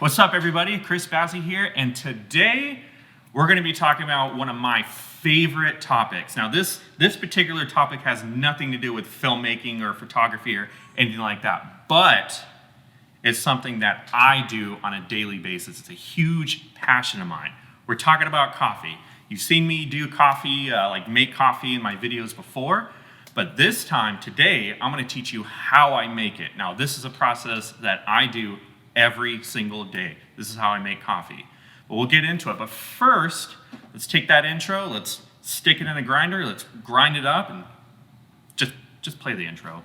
What's up everybody, Chris Bazzy here, and today we're going to be talking about one of my favorite topics. Now this particular topic has nothing to do with filmmaking or photography or anything like that, but it's something that I do on a daily basis. It's a huge passion of mine. We're talking about coffee. You've seen me do coffee, make coffee in my videos before, but this time, today, I'm going to teach you how I make it. Now this is a process that I do every single day. This is how I make coffee. But we'll get into it. But first, let's take that intro, let's stick it in a grinder, let's grind it up, and just play the intro.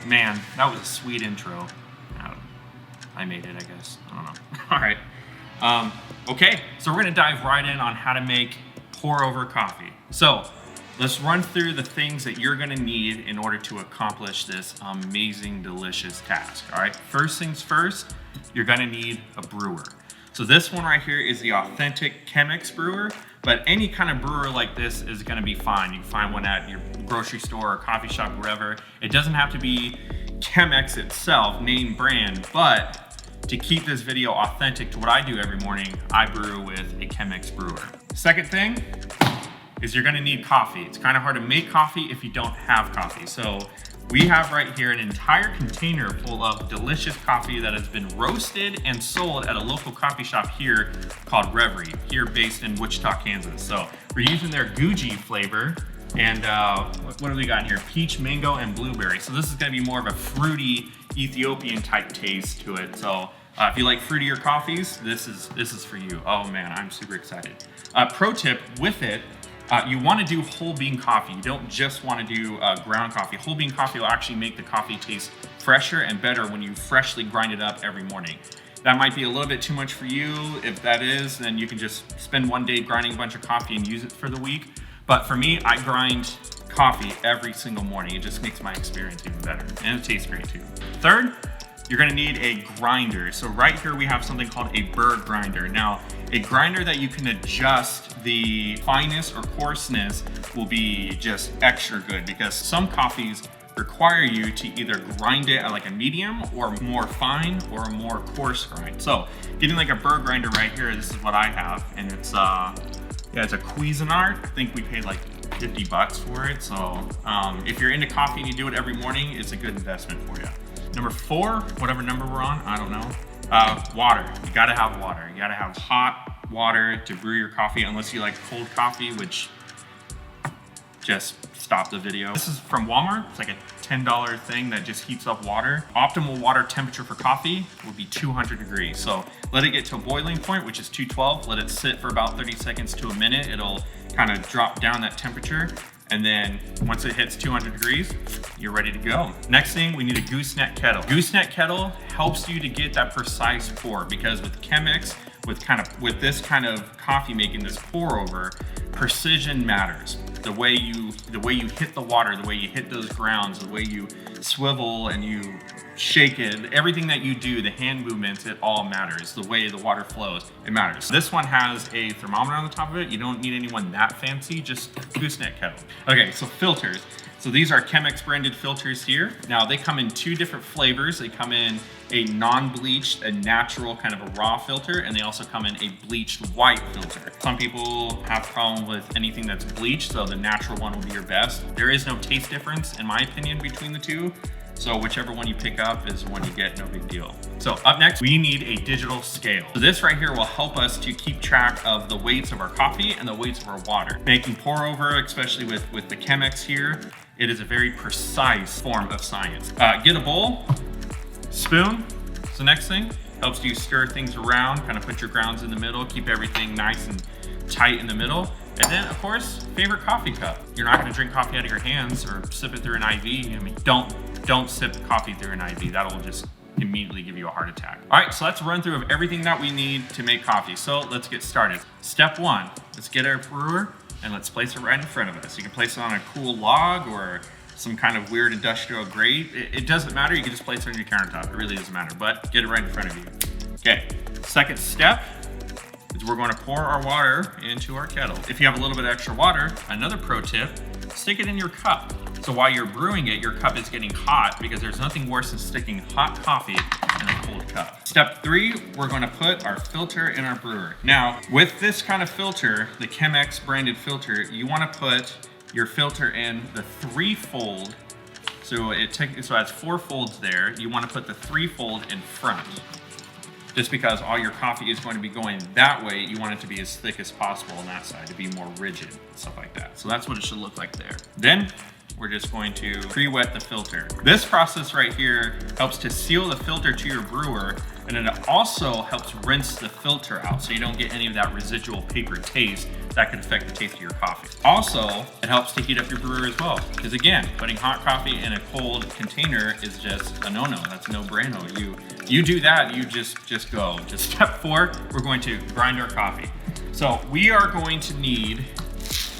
Man, that was a sweet intro. I made it, I guess. I don't know. All right. Okay, so we're gonna dive right in on how to make pour over coffee. So let's run through the things that you're gonna need in order to accomplish this amazing, delicious task. All right, first things first, you're gonna need a brewer. So this one right here is the authentic Chemex brewer, but any kind of brewer like this is gonna be fine. You can find one at your grocery store or coffee shop, wherever. It doesn't have to be Chemex itself, name brand, but to keep this video authentic to what I do every morning, I brew with a Chemex brewer. Second thing is you're gonna need coffee. It's kind of hard to make coffee if you don't have coffee. So we have right here an entire container full of delicious coffee that has been roasted and sold at a local coffee shop here called Reverie, here based in Wichita, Kansas. So we're using their Guji flavor. And what do we got in here? Peach, mango, and blueberry. So this is gonna be more of a fruity Ethiopian type taste to it. So if you like fruitier coffees, this is for you. Oh man, I'm super excited. Pro tip with it, you wanna do whole bean coffee. You don't just wanna do ground coffee. Whole bean coffee will actually make the coffee taste fresher and better when you freshly grind it up every morning. That might be a little bit too much for you. If that is, then you can just spend one day grinding a bunch of coffee and use it for the week. But for me, I grind coffee every single morning. It just makes my experience even better. And it tastes great too. Third, you're gonna need a grinder. So right here we have something called a burr grinder. Now, a grinder that you can adjust the fineness or coarseness will be just extra good, because some coffees require you to either grind it at like a medium or more fine or a more coarse grind. So getting like a burr grinder right here, this is what I have, and it's it's a Cuisinart. I think we paid like 50 bucks for it. So if you're into coffee and you do it every morning, it's a good investment for you. Number 4, whatever number we're on, I don't know. Water. You gotta have water. You gotta have hot water to brew your coffee, unless you like cold coffee, which just stop the video. This is from Walmart. It's like a $10 thing that just heats up water. Optimal water temperature for coffee would be 200 degrees. So let it get to a boiling point, which is 212. Let it sit for about 30 seconds to a minute. It'll kind of drop down that temperature. And then once it hits 200 degrees, you're ready to go. Next thing, we need a gooseneck kettle. Gooseneck kettle helps you to get that precise pour, because with Chemex, with this kind of coffee making, this pour over, precision matters. The way you hit the water, the way you hit those grounds, the way you swivel and you shake it, everything that you do, the hand movements, it all matters. The way the water flows, it matters. This one has a thermometer on the top of it. You don't need anyone that fancy, just gooseneck kettle. Okay, so filters. So these are Chemex branded filters here. Now they come in 2 different flavors. They come in a non-bleached, a natural kind of a raw filter, and they also come in a bleached white filter. Some people have problem with anything that's bleached, so the natural one will be your best. There is no taste difference, in my opinion, between the two. So whichever one you pick up is the one you get, no big deal. So up next, we need a digital scale. So this right here will help us to keep track of the weights of our coffee and the weights of our water. Making pour over, especially with the Chemex here, it is a very precise form of science. Get a bowl, spoon. So next thing, helps you stir things around, kind of put your grounds in the middle, keep everything nice and tight in the middle. And then, of course, favorite coffee cup. You're not gonna drink coffee out of your hands or sip it through an IV. I mean, don't sip coffee through an IV. That'll just immediately give you a heart attack. All right, so let's run through of everything that we need to make coffee. So let's get started. Step 1, let's get our brewer and let's place it right in front of us. You can place it on a cool log or some kind of weird industrial grate. It doesn't matter, you can just place it on your countertop. It really doesn't matter, but get it right in front of you. Okay, second step is we're going to pour our water into our kettle. If you have a little bit of extra water, another pro tip, stick it in your cup. So while you're brewing it, your cup is getting hot because there's nothing worse than sticking hot coffee in a cold cup. Step 3, we're going to put our filter in our brewer. Now, with this kind of filter, the Chemex branded filter, you want to put your filter in the 3-fold. So it has 4 folds there. You want to put the 3-fold in front. Just because all your coffee is going to be going that way, you want it to be as thick as possible on that side, to be more rigid, stuff like that. So that's what it should look like there. Then we're just going to pre-wet the filter. This process right here helps to seal the filter to your brewer, and then it also helps rinse the filter out so you don't get any of that residual paper taste that could affect the taste of your coffee. Also, it helps to heat up your brewer as well, because again, putting hot coffee in a cold container is just a no-no. That's no-brainer. You do that, you just go. Just step 4, we're going to grind our coffee. So we are going to need,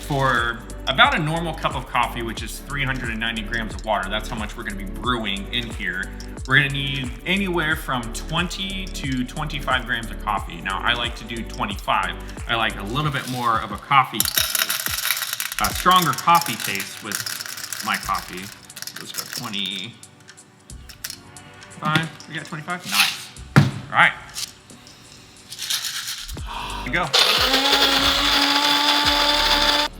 for about a normal cup of coffee, which is 390 grams of water, that's how much we're gonna be brewing in here. We're gonna need anywhere from 20 to 25 grams of coffee. Now, I like to do 25. I like a little bit more of a stronger coffee taste with my coffee. Let's go 25. We got 25? Nice. All right. Here we go.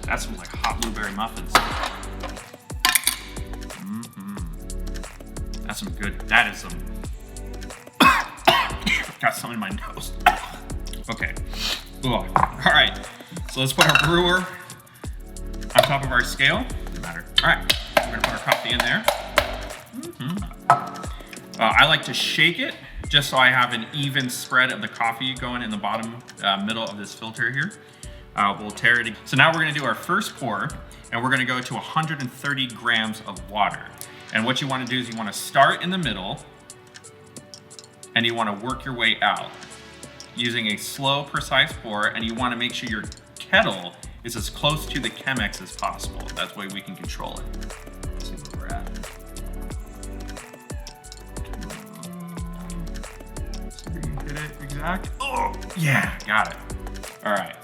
That's some like hot blueberry muffins. That's some good, that is some, got some in my nose. Okay, all right, so let's put our brewer on top of our scale. Doesn't matter. All right, we're gonna put our coffee in there. I like to shake it just so I have an even spread of the coffee going in the bottom middle of this filter here. We'll tear it. So now we're gonna do our first pour, and we're gonna go to 130 grams of water. And what you wanna do is you wanna start in the middle, and you wanna work your way out using a slow, precise pour, and you wanna make sure your kettle is as close to the Chemex as possible. That way we can control it. Let's see where we're at. Hit it exact. Oh, yeah, got it. All right.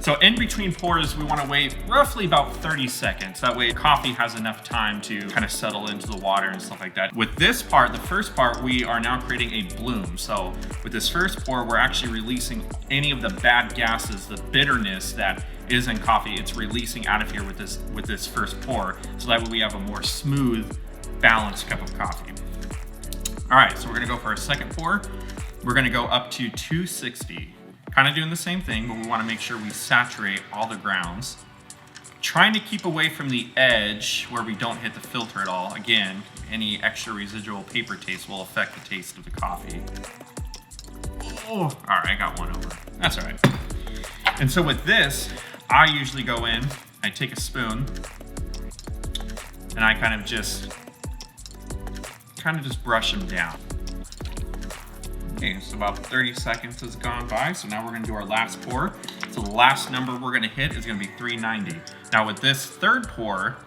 So in between pours, we want to wait roughly about 30 seconds. That way coffee has enough time to kind of settle into the water and stuff like that. With this part, the first part, we are now creating a bloom. So with this first pour, we're actually releasing any of the bad gases, the bitterness that is in coffee. It's releasing out of here with this first pour. So that way we have a more smooth, balanced cup of coffee. All right, so we're gonna go for our second pour. We're gonna go up to 260. Kind of doing the same thing, but we want to make sure we saturate all the grounds. Trying to keep away from the edge where we don't hit the filter at all. Again, any extra residual paper taste will affect the taste of the coffee. Oh, all right, I got one over. That's all right. And so with this, I usually go in, I take a spoon, and I kind of just brush them down. Okay, so about 30 seconds has gone by, so now we're gonna do our last pour. So the last number we're gonna hit is gonna be 390. Now with this third pour,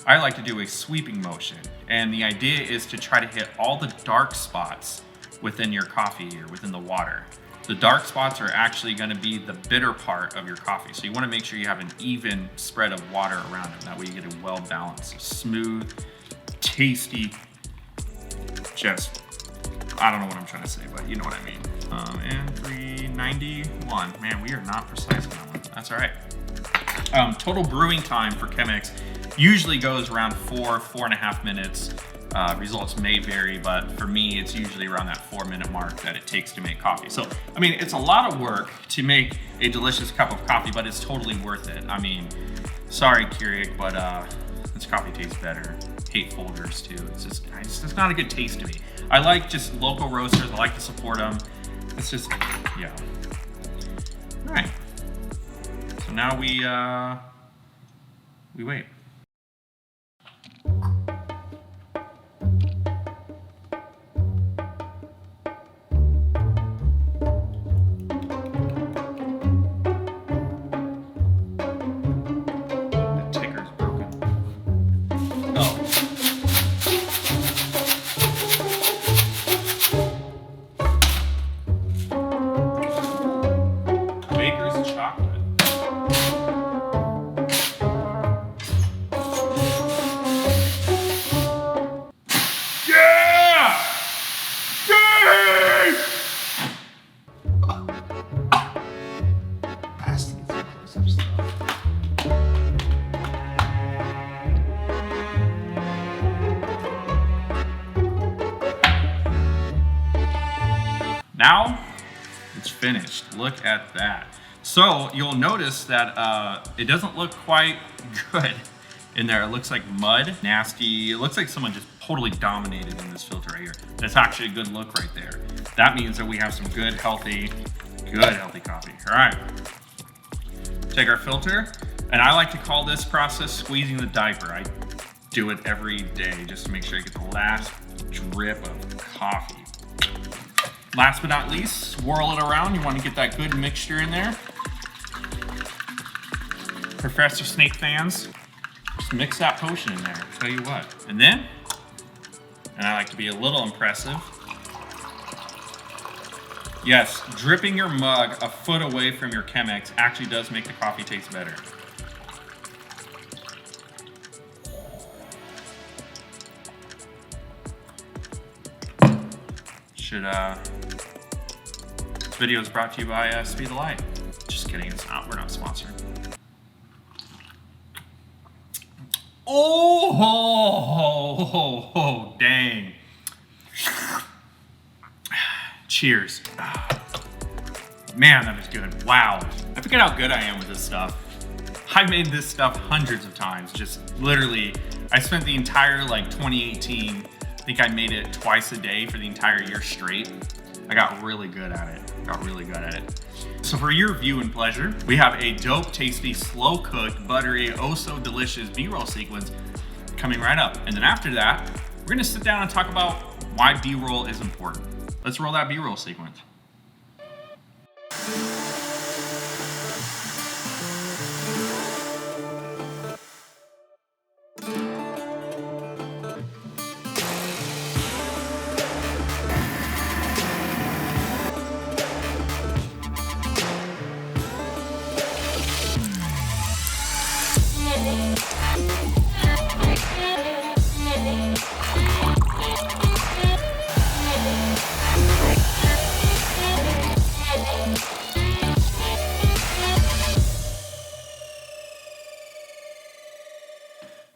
I like to do a sweeping motion. And the idea is to try to hit all the dark spots within your coffee here, within the water. The dark spots are actually gonna be the bitter part of your coffee. So you wanna make sure you have an even spread of water around it. That way you get a well-balanced, smooth, tasty, just, I don't know what I'm trying to say, but you know what I mean. And 391. Man, we are not precise on that one. That's all right. Total brewing time for Chemex usually goes around 4.5 minutes. Results may vary, but for me, it's usually around that 4-minute mark that it takes to make coffee. So, I mean, it's a lot of work to make a delicious cup of coffee, but it's totally worth it. I mean, sorry, Keurig, but this coffee tastes better. Hate folders too. It's just not a good taste to me. I like just local roasters. I like to support them. It's just, yeah. All right. So now we wait. Now it's finished. Look at that. So you'll notice that it doesn't look quite good in there. It looks like mud, nasty. It looks like someone just totally dominated in this filter right here. That's actually a good look right there. That means that we have some good, healthy coffee. All right, take our filter, and I like to call this process squeezing the diaper. I do it every day just to make sure I get the last drip of coffee. Last but not least, swirl it around. You want to get that good mixture in there. Professor Snake fans, just mix that potion in there, I'll tell you what. And then, and I like to be a little impressive, yes, dripping your mug a foot away from your Chemex actually does make the coffee taste better. This video is brought to you by Speed the Light. Just kidding, it's not. We're not sponsored. Oh, dang. Cheers. Man, that is good. Wow. I forget how good I am with this stuff. I've made this stuff hundreds of times. Just literally, I spent the entire 2018, I think I made it twice a day for the entire year straight. I got really good at it. So for your view and pleasure, we have a dope, tasty, slow-cooked, buttery, oh-so-delicious B-roll sequence coming right up. And then after that, we're gonna sit down and talk about why B-roll is important. Let's roll that B-roll sequence.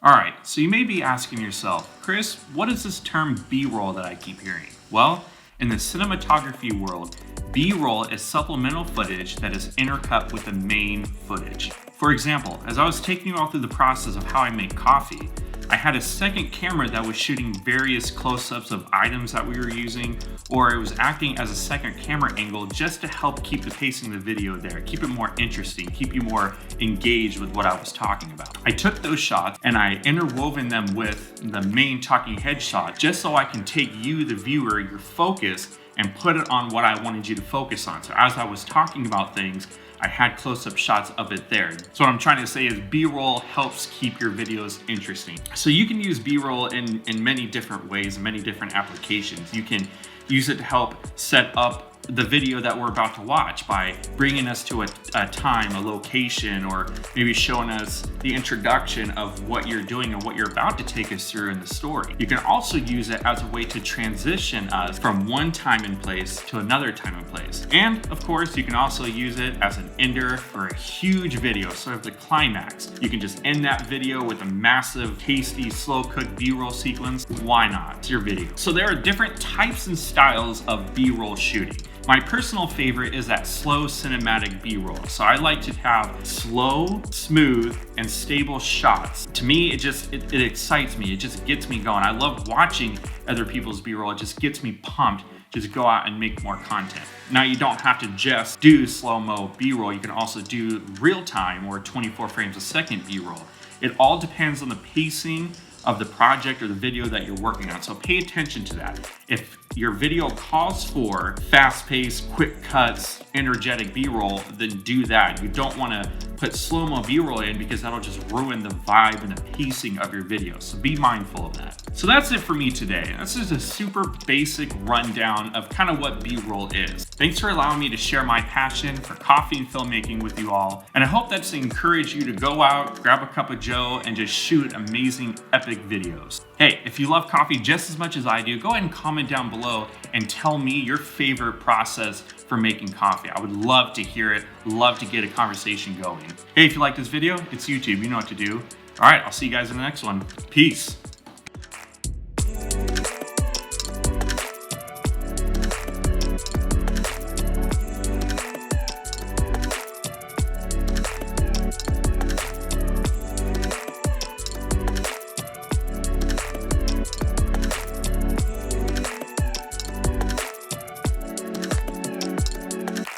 All right, so you may be asking yourself, Chris, what is this term B-roll that I keep hearing? Well, in the cinematography world, B-roll is supplemental footage that is intercut with the main footage. For example, as I was taking you all through the process of how I make coffee, I had a second camera that was shooting various close-ups of items that we were using, or it was acting as a second camera angle just to help keep the pacing of the video there, keep it more interesting, keep you more engaged with what I was talking about. I took those shots and I interwoven them with the main talking head shot just so I can take you, the viewer, your focus, and put it on what I wanted you to focus on. So as I was talking about things, I had close-up shots of it there. So what I'm trying to say is B-roll helps keep your videos interesting. So you can use B-roll in many different ways, many different applications. You can use it to help set up the video that we're about to watch by bringing us to a time, a location, or maybe showing us the introduction of what you're doing and what you're about to take us through in the story. You can also use it as a way to transition us from one time and place to another time and place. And of course, you can also use it as an ender for a huge video, sort of the climax. You can just end that video with a massive, tasty, slow-cooked B-roll sequence. Why not? It's your video. So there are different types and styles of B-roll shooting. My personal favorite is that slow cinematic B-roll. So I like to have slow, smooth, and stable shots. To me, it excites me. It just gets me going. I love watching other people's B-roll. It just gets me pumped. Just go out and make more content. Now you don't have to just do slow-mo B-roll. You can also do real-time or 24 frames a second B-roll. It all depends on the pacing of the project or the video that you're working on. So pay attention to that. If your video calls for fast-paced, quick cuts, energetic B-roll, then do that. You don't want to put slow-mo B-roll in because that'll just ruin the vibe and the pacing of your video. So be mindful of that. So that's it for me today. This is a super basic rundown of kind of what B-roll is. Thanks for allowing me to share my passion for coffee and filmmaking with you all. And I hope that's encouraged you to go out, grab a cup of joe, and just shoot amazing, epic videos. Hey, if you love coffee just as much as I do, go ahead and comment down below and tell me your favorite process for making coffee. I would love to hear it, love to get a conversation going. Hey, if you like this video, it's YouTube, you know what to do. All right, I'll see you guys in the next one. Peace.